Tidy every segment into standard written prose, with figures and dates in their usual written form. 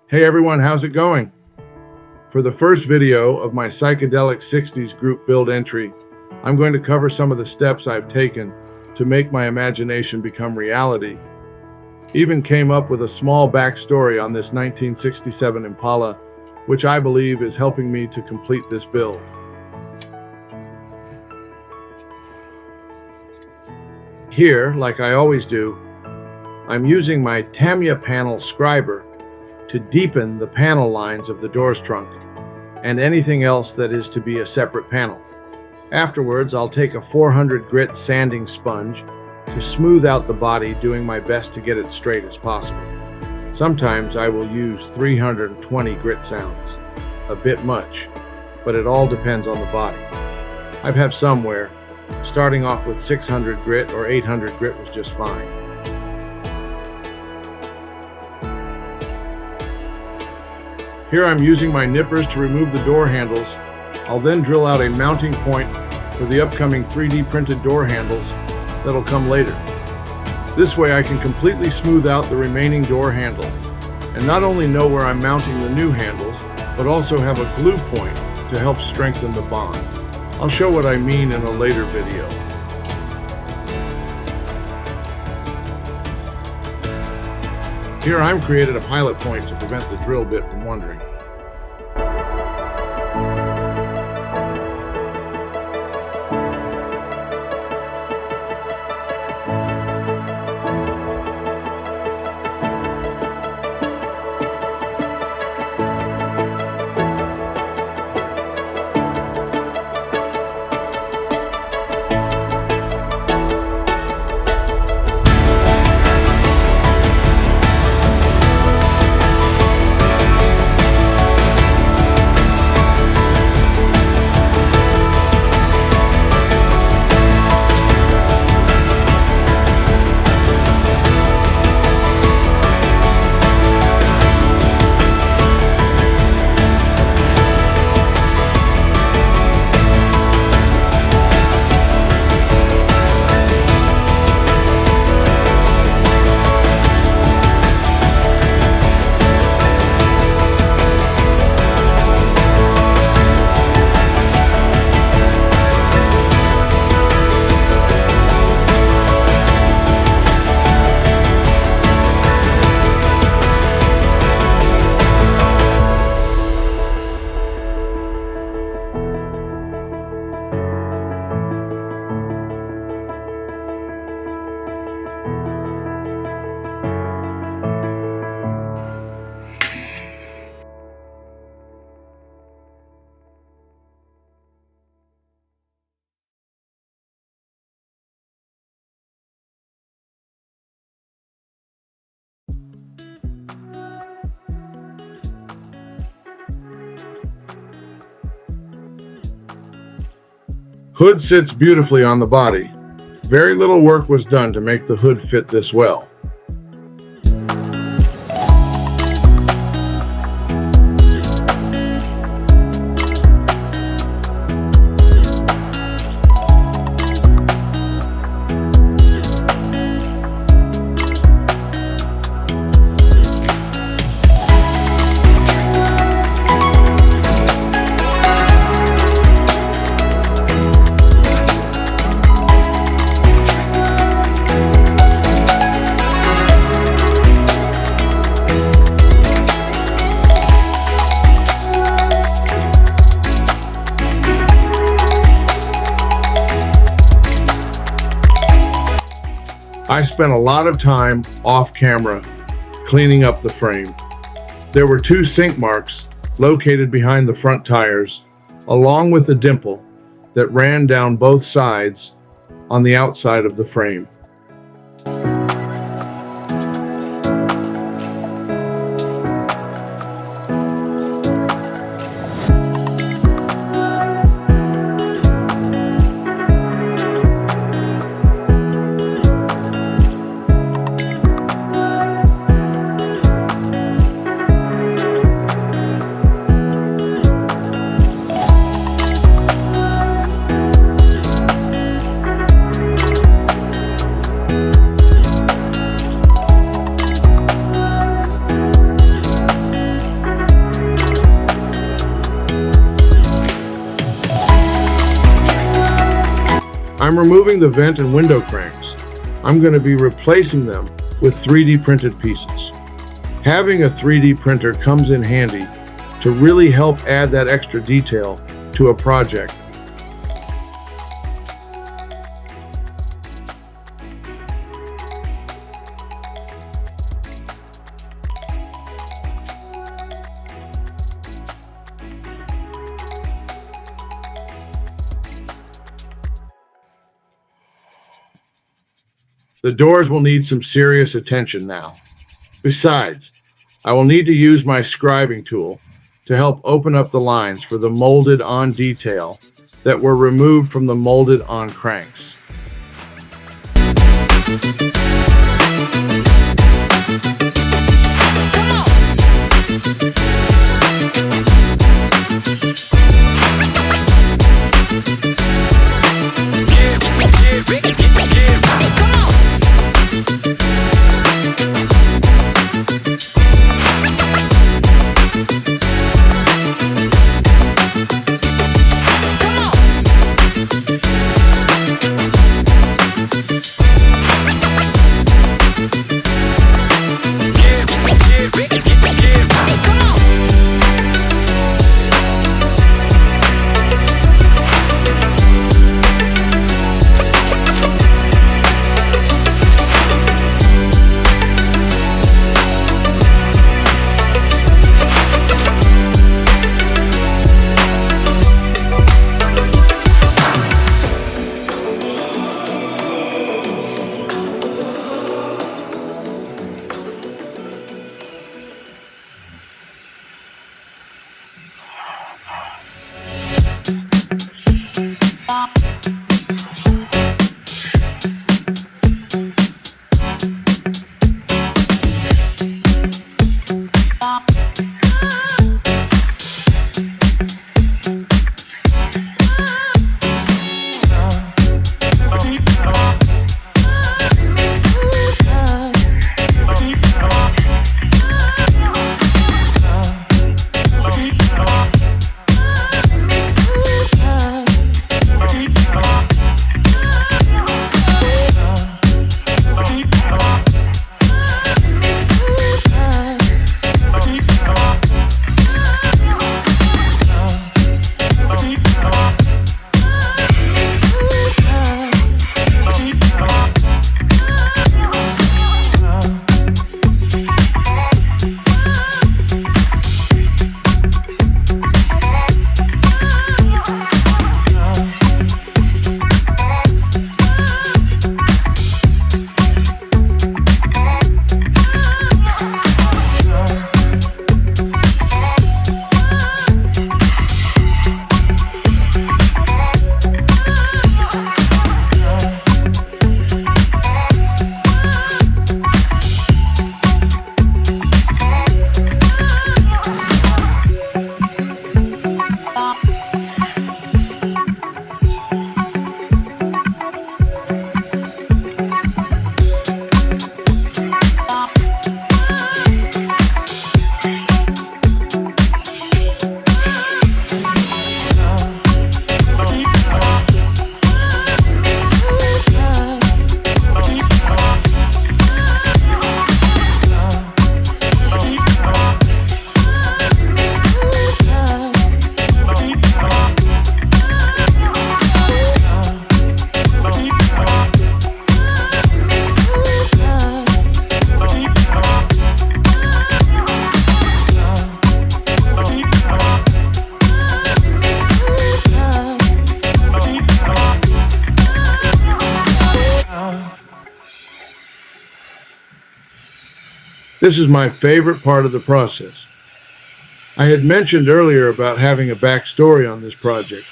Hey everyone, how's it going? For the first video of my Psychedelic 60s group build entry, I'm going to cover some of the steps I've taken to make my imagination become reality. Even came up with a small backstory on this 1967 Impala, which I believe is helping me to complete this build. Here, like I always do, I'm using my Tamiya panel scriber to deepen the panel lines of the door's trunk and anything else that is to be a separate panel. Afterwards, I'll take a 400 grit sanding sponge to smooth out the body, doing my best to get it straight as possible. Sometimes I will use 320 grit sounds, a bit much, but it all depends on the body. I've have some where starting off with 600 grit or 800 grit was just fine. Here I'm using my nippers to remove the door handles. I'll then drill out a mounting point for the upcoming 3D printed door handles that'll come later. This way I can completely smooth out the remaining door handle and not only know where I'm mounting the new handles, but also have a glue point to help strengthen the bond. I'll show what I mean in a later video. Here I'm created a pilot point to prevent the drill bit from wandering. Hood sits beautifully on the body. Very little work was done to make the hood fit this well. I spent a lot of time off camera cleaning up the frame. There were 2 sink marks located behind the front tires, along with a dimple that ran down both sides on the outside of the frame. I'm removing the vent and window cranks. I'm going to be replacing them with 3D printed pieces. Having a 3D printer comes in handy to really help add that extra detail to a project. The doors will need some serious attention now. Besides, I will need to use my scribing tool to help open up the lines for the molded-on detail that were removed from the molded-on cranks. This is my favorite part of the process. I had mentioned earlier about having a backstory on this project.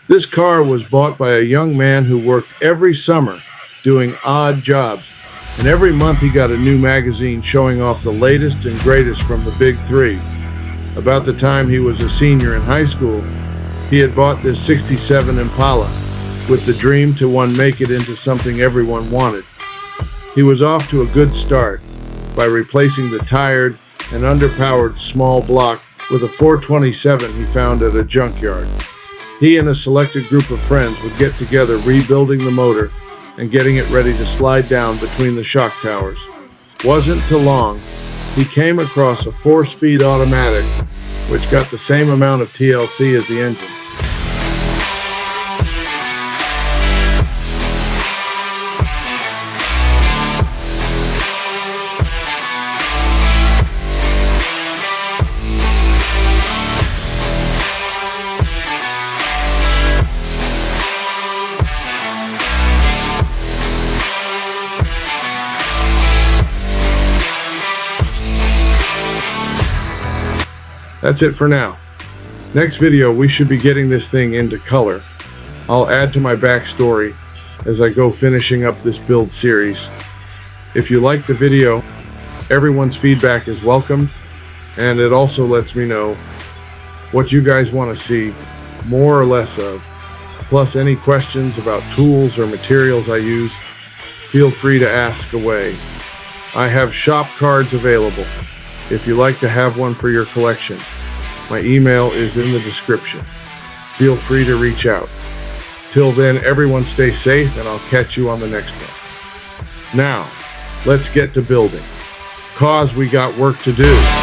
This car was bought by a young man who worked every summer doing odd jobs, and every month he got a new magazine showing off the latest and greatest from the big three. About the time he was a senior in high school, he had bought this '67 Impala with the dream to make it into something everyone wanted. He was off to a good start by replacing the tired and underpowered small block with a 427 he found at a junkyard. He and a selected group of friends would get together rebuilding the motor and getting it ready to slide down between the shock towers. Wasn't too long, he came across a 4-speed automatic which got the same amount of TLC as the engine. That's it for now. Next video, we should be getting this thing into color. I'll add to my backstory as I go finishing up this build series. If you like the video, everyone's feedback is welcome, and it also lets me know what you guys want to see more or less of. Plus, any questions about tools or materials I use, feel free to ask away. I have shop cards available if you like to have one for your collection. My email is in the description. Feel free to reach out. Till then, everyone stay safe, and I'll catch you on the next one. Now, let's get to building, 'cause we got work to do.